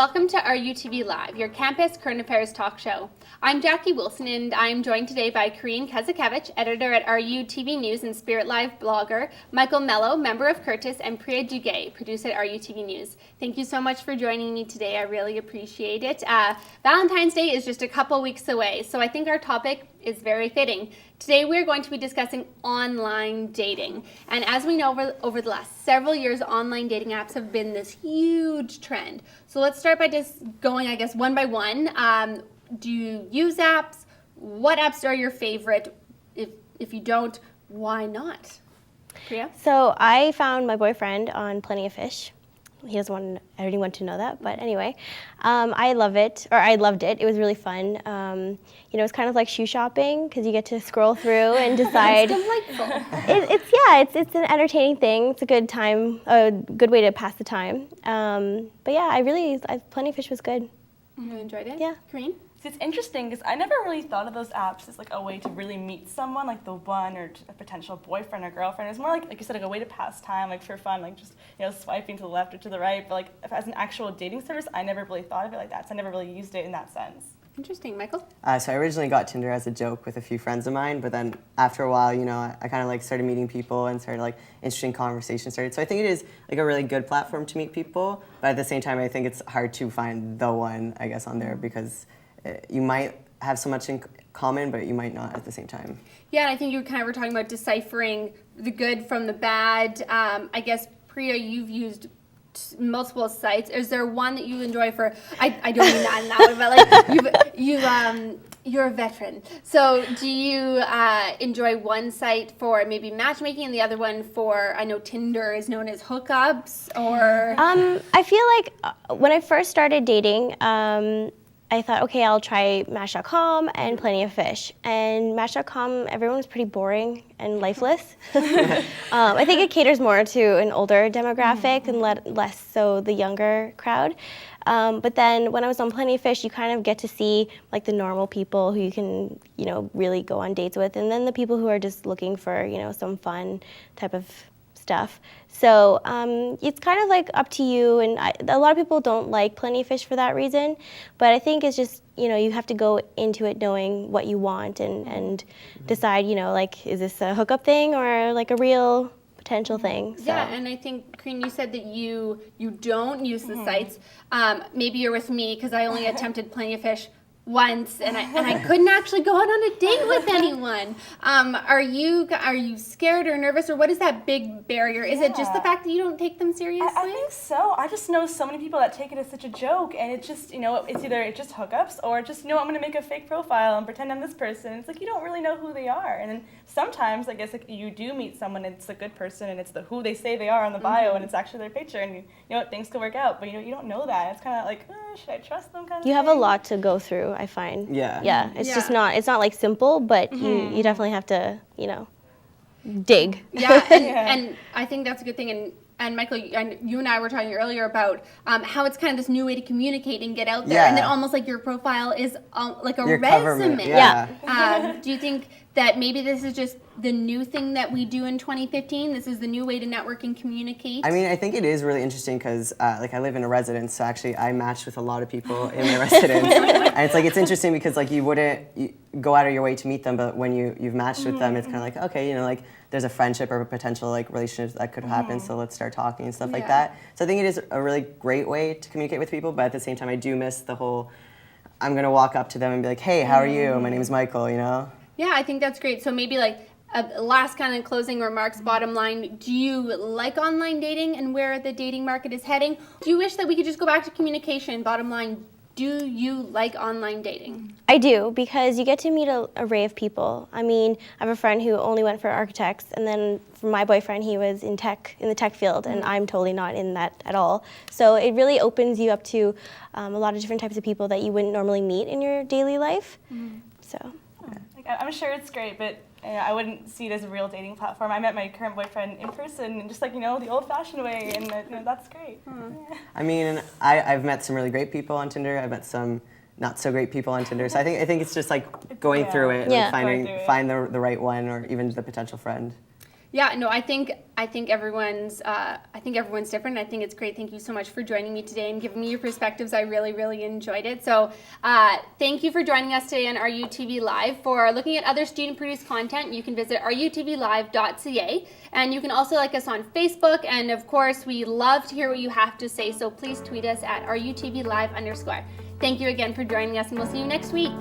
Welcome to RUTV Live, your campus current affairs talk show. I'm Jackie Wilson, and I'm joined today by Karin Kazakevich, editor at RUTV News and Spirit Live blogger, Mikael Melo, member of Curtis, and Priya Duguay, producer at RUTV News. Thank you so much for joining me today. I really appreciate it. Valentine's Day is just a couple weeks away, so I think our topic is very fitting. Today we're going to be discussing online dating. And as we know, over the last several years, online dating apps have been this huge trend. So let's start by just going, I guess, one by one. Do you use apps? What apps are your favorite? If you don't, why not? Priya? So I found my boyfriend on Plenty of Fish. He doesn't want anyone to know that, but anyway, I loved it. It was really fun. It's kind of like shoe shopping because you get to scroll through and decide. It's delightful. It's an entertaining thing. It's a good time, a good way to pass the time. But yeah, Plenty of Fish was good. You enjoyed it? Yeah. Karin? It's interesting because I never really thought of those apps as like a way to really meet someone, like the one or a potential boyfriend or girlfriend. It's more like you said, like a way to pass time, like for fun, like just swiping to the left or to the right. But like as an actual dating service, I never really thought of it like that. So I never really used it in that sense. Interesting. Michael? So I originally got Tinder as a joke with a few friends of mine, but then after a while, I kind of like started meeting people and started like interesting conversations started. So I think it is like a really good platform to meet people, but at the same time, I think it's hard to find the one, I guess, on there because you might have so much in common, but you might not at the same time. Yeah, and I think you kind of were talking about deciphering the good from the bad. I guess, Priya, you've used multiple sites. Is there one that you enjoy for, I don't mean that in that way, but like you're a veteran. So do you enjoy one site for maybe matchmaking and the other one for, I know Tinder is known as hookups, or? I feel like when I first started dating, I thought, okay, I'll try Match.com and Plenty of Fish. And Match.com, everyone was pretty boring and lifeless. I think it caters more to an older demographic and less so the younger crowd. But then when I was on Plenty of Fish, you kind of get to see like the normal people who you can, really go on dates with, and then the people who are just looking for, some fun type of stuff. So it's kind of like up to you, and a lot of people don't like Plenty of Fish for that reason, but I think it's just, you have to go into it knowing what you want and decide, like, is this a hookup thing or like a real potential thing? So. Yeah, and I think, Karin, you said that you don't use the sites. Maybe you're with me because I only attempted Plenty of Fish once, and I couldn't actually go out on a date with anyone. Are you scared or nervous, or what is that big barrier? Is it just the fact that you don't take them seriously? I think so. I just know so many people that take it as such a joke, and it's just, it's either just hookups or just, I'm going to make a fake profile and pretend I'm this person. It's like you don't really know who they are, and then sometimes I guess like you do meet someone and it's a good person and it's who they say they are on the bio and it's actually their picture, and things could work out, but you don't know that. It's kind of like, should I trust them? Kind of. You have a lot to go through, I find. Yeah. It's not like simple, but you definitely have to, dig. Yeah, and I think that's a good thing. And Michael, you and I were talking earlier about how it's kind of this new way to communicate and get out there, and then almost like your profile is like a resume. Do you think that maybe this is just the new thing that we do in 2015? This is the new way to network and communicate? I mean, I think it is really interesting because I live in a residence, so actually I matched with a lot of people in my residence. And it's interesting because like you wouldn't go out of your way to meet them, but when you've matched with them, it's kind of like, okay, like there's a friendship or a potential like relationship that could happen, so let's start talking and stuff like that. So I think it is a really great way to communicate with people, but at the same time I do miss the whole, I'm going to walk up to them and be like, hey, how are you? My name is Michael, Yeah, I think that's great. So maybe like last kind of closing remarks, bottom line, do you like online dating and where the dating market is heading? Do you wish that we could just go back to communication? Bottom line, do you like online dating? I do, because you get to meet an array of people. I mean, I have a friend who only went for architects, and then for my boyfriend, he was in the tech field, and I'm totally not in that at all. So it really opens you up to a lot of different types of people that you wouldn't normally meet in your daily life. So. I'm sure it's great, but I wouldn't see it as a real dating platform. I met my current boyfriend in person, and just like, the old-fashioned way, and that's great. Yeah. I mean, I've met some really great people on Tinder. I've met some not so great people on Tinder. So I think it's just like going through it, like find the right one or even the potential friend. Yeah, no, I think everyone's different. I think it's great. Thank you so much for joining me today and giving me your perspectives. I really, really enjoyed it. So thank you for joining us today on RUTV Live. For looking at other student-produced content, you can visit rutvlive.ca, and you can also like us on Facebook. And of course, we love to hear what you have to say. So please tweet us at rutvlive_. Thank you again for joining us, and we'll see you next week.